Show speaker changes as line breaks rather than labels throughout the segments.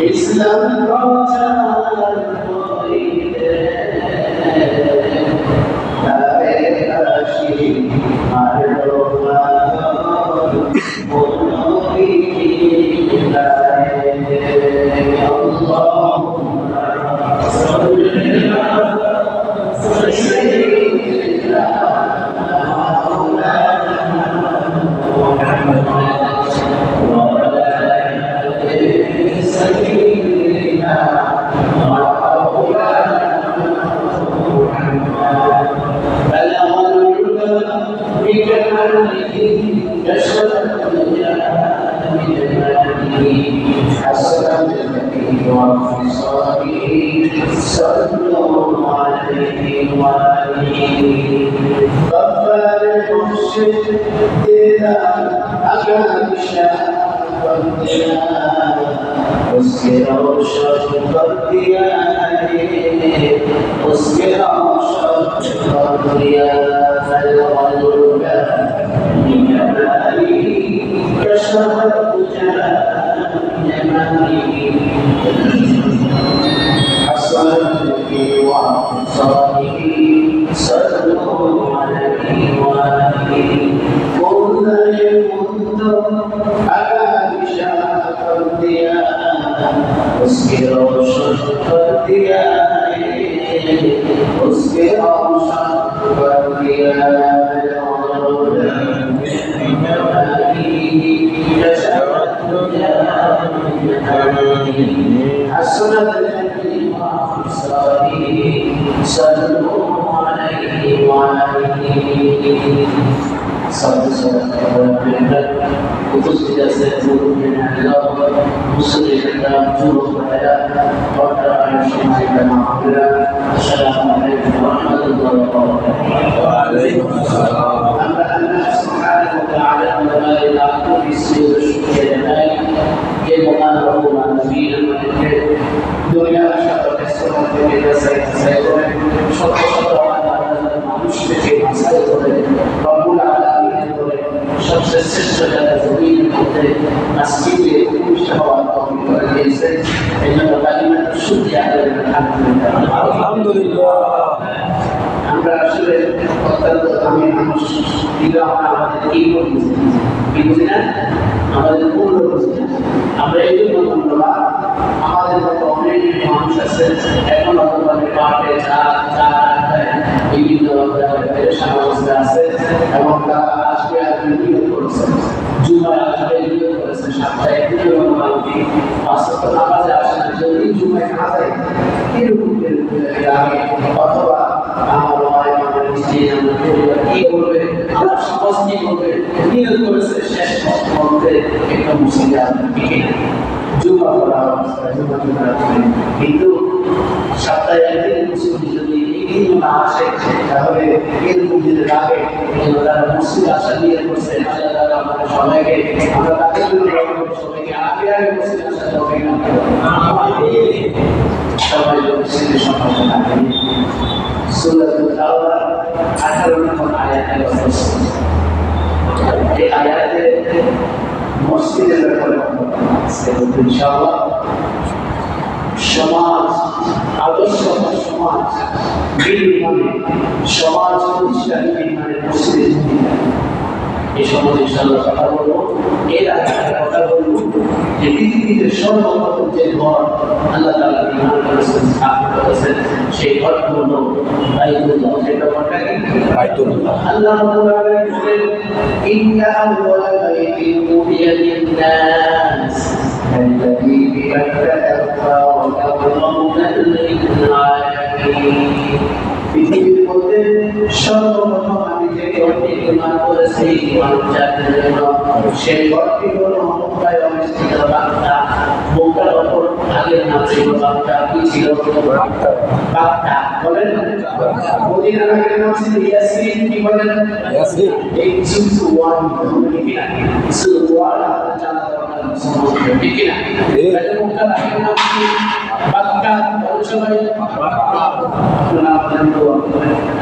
ইসলাম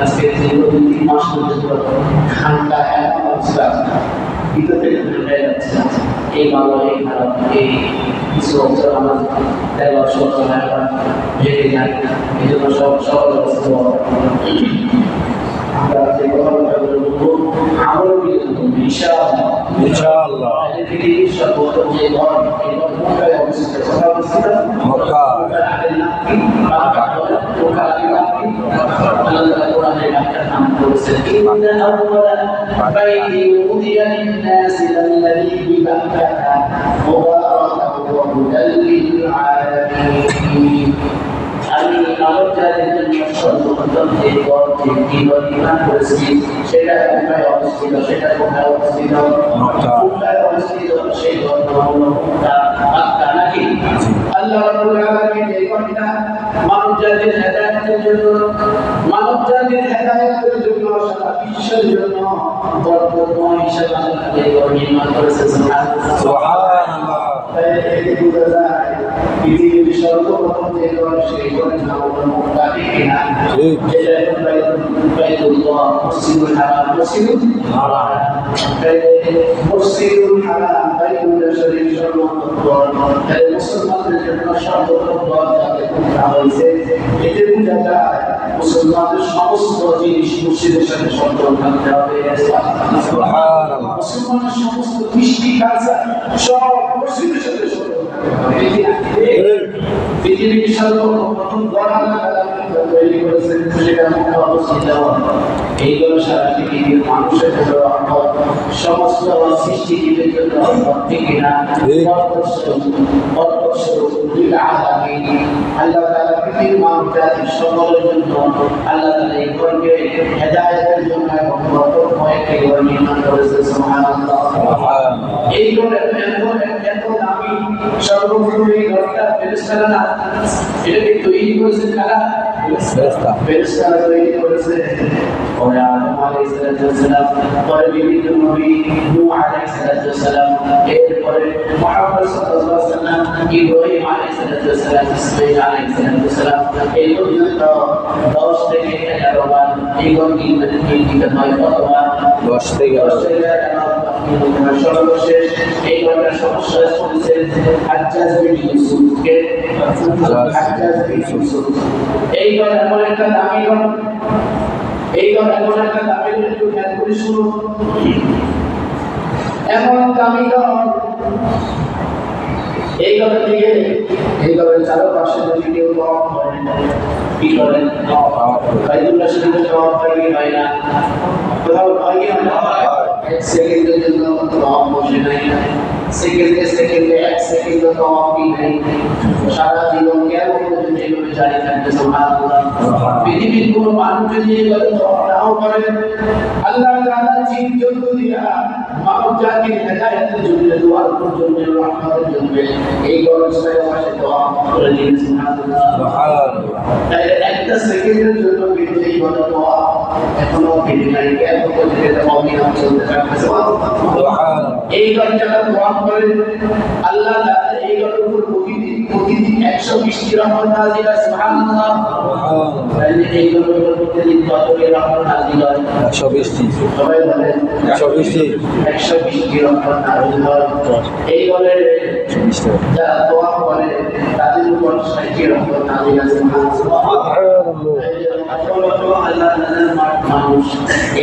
আজকে দীর্ঘ 2-3 মাস পর্যন্ত ঠান্ডা এমন অবস্থা ভিতর থেকে ঠান্ডায় যাচ্ছে না। এই ভালো এই খারাপ এই কিছু অবস্থা আমার তেল সব ভেঙে যায়। এই জন্য সকল অবস্থা আমরা যে কথাটা বলবো আমল ইনশাআল্লাহ পৃথিবীর সর্বোত্তম যে ঘর এই ঘরটাই অবস্থিত মক্কা আল্লাহ কোরআনে একটা নাম বলেছেন ইন্না আউওয়ালা বাইতি উদিয়া লিন-নাস আল্লাযী বিবাক্কাতা মুবারাকান ওয়া হুদাল লিল-আলামিন। আমি আমার জাতির জন্য সর্বপ্রথম যে ঘর তৈরি নির্মাণ করেছি সেটা কোথায় অবস্থিত, সেটা কোথায় অবস্থিত, কোথায় অবস্থিত সেই ঘর হলো মক্কা নাকি? আল্লাহ রাব্বুল আলামিন এই ঘরটা মানব জাতির হেদায়েতের জন্য, মানব জাতির হেদায়েতের জন্য, সারা বিশ্বের জন্য বরকতময় হিসেবে আল্লাহ এই ঘর নির্মাণ করেছেন। সুবহানাল্লাহ। এই বোঝা যায় পৃথিবীর সর্বপ্রথম যে ঘর সেই ঘরের নাম হলো মক্কা কিনা? যেটা এখন বাইতুল্লাহ, মসজিদুল হারাম, মসজিদুল হারাম, বাইতুল্লাহ শরীফ সর্বপ্রথম মুসলমানদের জন্য সর্বপ্রথম ঘর যাকে খোলা হয়েছে। এতে বোঝা যায় মুসলমানদের সমস্ত জিনিস মসজিদের সাথে সম্পর্ক থাকতে হবে। মুসলমানের সমস্ত কৃষ্টি কালচার সব মসজিদের সাথে সম্পর্ক পৃথিবীর সর্বপ্রথম ঘর আল্লাহ তৈরি করেছেন সেটা মক্কা অবস্থিত। এইগুলো সারা পৃথিবীর মানুষের জন্য রহমত, সমস্ত সৃষ্টিজীবের জন্য রহমত ঠিক না? আল্লাহ তাআলা পৃথিবীর মানব জাতির সকলের জন্য আল্লাহ তাআলা এই ঘরকে হেদায়েতের জন্য এবং বরকতময় একটি ঘর নির্মাণ করেছেন। সুবহানাল্লাহ। এই ঘরে এত দামি সর্বপ্রথম এই ঘরটা ফেরেশতারা না, এটাকে তৈরি করেছেন কারা? ফেরেশতারা তৈরি করেছে। পরে আদম আলাইহিস সালাম, পরে বিভিন্ন নবী নূহ আলাইহিস সালাম, এরপরে মুহাম্মদ সাল্লাল্লাহু আলাইহি ওয়াসাল্লাম, ইব্রাহিম আলাইহিস সালাম, ইসমাঈল আলাইহিস সালাম, এই পর্যন্ত 10 থেকে 11 বার এই ঘর নির্মিত হয়। কতবার? 10 থেকে 11। সর্বশেষ এই ঘরটা সমস্যা করেছে হাজ্জাজ বিন ইউসুফকে। হাজ্জাজ বিন ইউসুফ এই ঘর এমন একটা দামি ঘর, এই ঘর এমন একটা দামি ঘর, একটু খেয়াল করে শুনুন। এমন দামি ঘর, এই ঘরের দিকে এই ঘরের চারপাশে যদি কেউ তওয়াফ করে, কি করেন? বাইতুল্লাহ শরীফে তওয়াফ হয় না? কোথাও হয় কি না? এক সেকেন্ডের জন্য তওয়াফ বসে নাই, সেকেন্ডে 1 সেকেন্ড তওয়াফ নেই, সারা জীবন কেমন পর্যন্ত এইভাবে জারি থাকবে। সুবহানাল্লাহ। পৃথিবীর কোনো মানুষ যদি এইভাবে তওয়াফ নাও করে, আল্লাহ তাআলা জিন জন্তু দিয়া মানব জাতির হেদায়েতের জন্য, দোয়ার জন্য, রহমতের জন্য এই গরজটায় পাশে তওয়াফ করে দিয়েছেন। সুবহানাল্লাহ। তাই একটা সেকেন্ডের জন্য কিন্তু এই তওয়াফ এখনো ফিরে নাই, কেমন পর্যন্ত অবিরাম চলতে থাকবে। সুবহানাল্লাহ। এই গরজটা তওয়াফ করে আল্লাহ তাআলা এই গরজের উপর প্রতিদিন 120 টি রহমত নাযিল হয়। সুবহানাল্লাহ। তাহলে এই গরজের উপর প্রতিদিন কত রহমত নাযিল হয়? 120 টি। সবাই বলেন 120 টি। 120 টি রহমত নাযিল হয়। এই গরজের যারা তওয়াফ করে তাদের উপর 60 টি রহমত নাযিল হয়। সুবহানাল্লাহ। আল্লাহ তাআলার মানুষ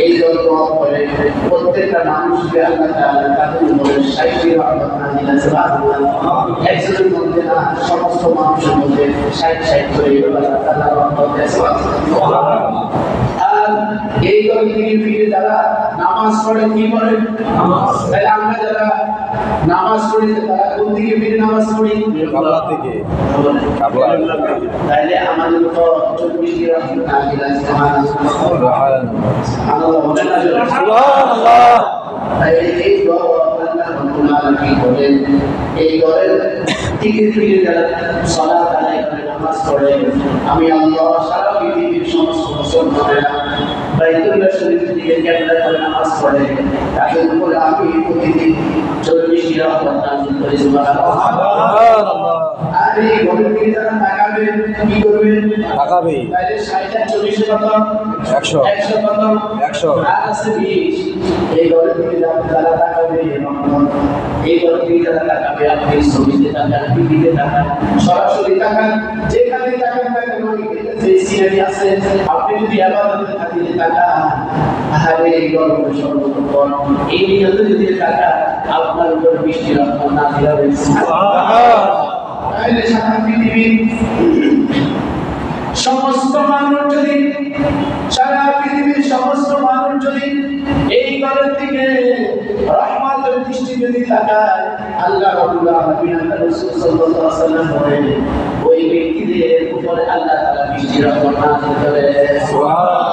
এই তওয়াফ করে প্রত্যেকটা মানুষকে আল্লাহ তাআলা তাদের উপর 60 টি রহমত নাযিল হয়। সুবহানাল্লাহ। একজনের মধ্যে না, সমস্ত মানুষের মধ্যে 60 করে আল্লাহ তাআলা রহমত দেন। সুবহানাল্লাহ। আর এই ঘর থেকে ফিরে যারা নামাজ পড়ে, কি করে? নামাজ। তাহলে আমরা যারা নামাজ পড়ি তারা কোন দিকে ফিরে নামাজ পড়ি? কিবলা থেকে। কিবলা। তাহলে আমাদের তো 24 টি রহমত নাযিল হয়। সুবহানাল্লাহ। সুবহানাল্লাহ। সুবহানাল্লাহ। তাহলে এই ঘর আল্লাহ রাব্বুল আলামিন বলেন, এই ঘরের দিকে ফিরে যারা সালাত আদায় করে নামাজ পড়ে, আমি আল্লাহ সারা পৃথিবীর সমস্ত মুসলমানেরা বাইতুল্লাহ শরীফের দিকে কেবলা করে নামাজ পড়ে তাদের উপরে আমি প্রতিদিন 40 রহমত নাযিল করি সুবহানাল্লাহ। আর এই ঘরের দিকে যারা তাকাবে কি করবে? তাকাবে। তাহলে 60 আর 40 কত? 100 কত? 100 আর আছে 20। এই ঘরের দিকে যারা তাকাবে এই ঘরের দিকে যারা তাকাবে আপনি ছবিতে তাকান, টিভিতে তাকান, সরাসরি তাকান, যেখানে তাকান না কেন যে সিনারি আছে আপনি যদি ইবাদতের খাতিরে তাকান তাহলে এই গল্প সর্বপ্রথম এই নিয়তে যদি তাকান আপনার উপর বৃষ্টি রহমত নাযিল হবে সুবহানাল্লাহ। তাহলে সারা পৃথিবীর সমস্ত মানুষ যদি সারা পৃথিবীর সমস্ত মানুষ যদি এই ঘরের দিকে রহমতের দৃষ্টি যদি তাকায় আল্লাহ রাব্বুল আলামিন আর রাসূল সাল্লাল্লাহু আলাইহি ওয়াসাল্লাম বলেন ওই ব্যক্তিদের উপরে আল্লাহ তাআলা বৃষ্টি রহমত নাযিল করে সুবহানাল্লাহ।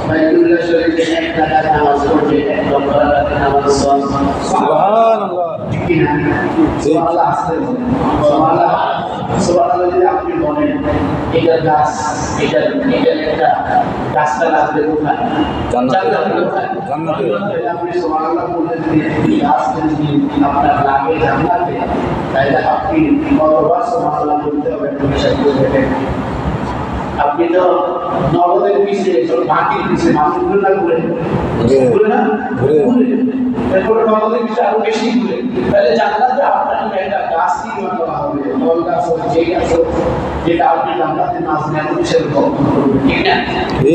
বাইতুল্লাহ শরীফে এক রাকাত নামাজ পড়বে এক লক্ষ রাকাতের নামাজ সুবহানাল্লাহ। ঠিক কি না? সুবহানাল্লাহ আসলে সুবহানাল্লাহ সুবহানাল্লাহ যদি আপনি বলেন এটা গাছ এটা একটা গাছটা লাগবে কোথায়? জান্নাতে। আপনি সুবহানাল্লাহ বললেন যে গাছ যদি আপনার লাগে জান্নাতে তাহলে আপনি কতবার সুবহানাল্লাহ বলতে হবে হিসাব করে দেখেন। আপনি তো নগদের পিছে মাটির পিছে মানুষগুলো না ঘুরে না ঘুরে এরপরে নগদের পিছে আরো বেশি ঘুরে তাহলে জান্নাতে আপনার একটা গাছ কি করা হবে ফল গাছ যে গাছ যেটা আপনি জান্নাতে নাচ নেন সেরকম করবেন ঠিক না?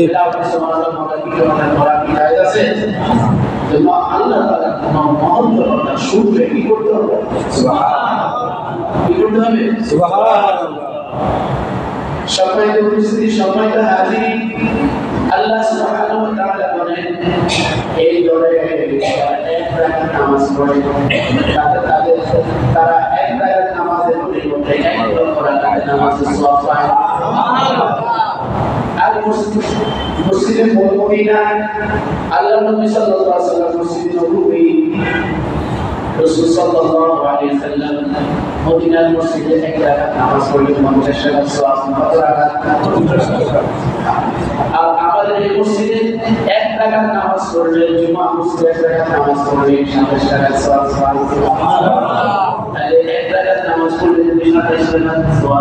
এটা আপনি সুবহানাল্লাহ বলা কি করা কি যায় আছে আল্লাহ তাআলা মহত্বটা শুনবে কি করতে হবে? সুবহানাল্লাহ। কি করতে হবে? সুবহানাল্লাহ। সম্মানিত উপস্থিতি, সম্মানিত হাজির, আল্লাহ সুবহানাহু ওয়া তাআলা বলেন এই দলে এক রাকাত নামাজ পড়ে তারা এক রাকাত নামাজের পরিবর্তে এক লক্ষ রাকাত নামাজের সওয়াব পায় সুবহানাল্লাহ। আর মসজিদে মদিনা আল্লাহর নবী সাল্লাল্লাহু আলাইহি ওয়াসাল্লাম মসজিদে নববী রাসূল সাল্লাল্লাহু আলাইহি ওয়াসাল্লাম মদিনার মসজিদে এক রাকাত নামাজ পড়লে 50 রাকাত সওয়াব, কত রাকাত? আর আমাদের এই মসজিদে এক রাকাত নামাজ পড়লে জুমা মসজিদে এক রাকাত নামাজ পড়লে 27 রাকাত সওয়াব সুবহানাল্লাহ। তাহলে এক রাকাত নামাজ পড়লে 27 রাকাত সওয়াব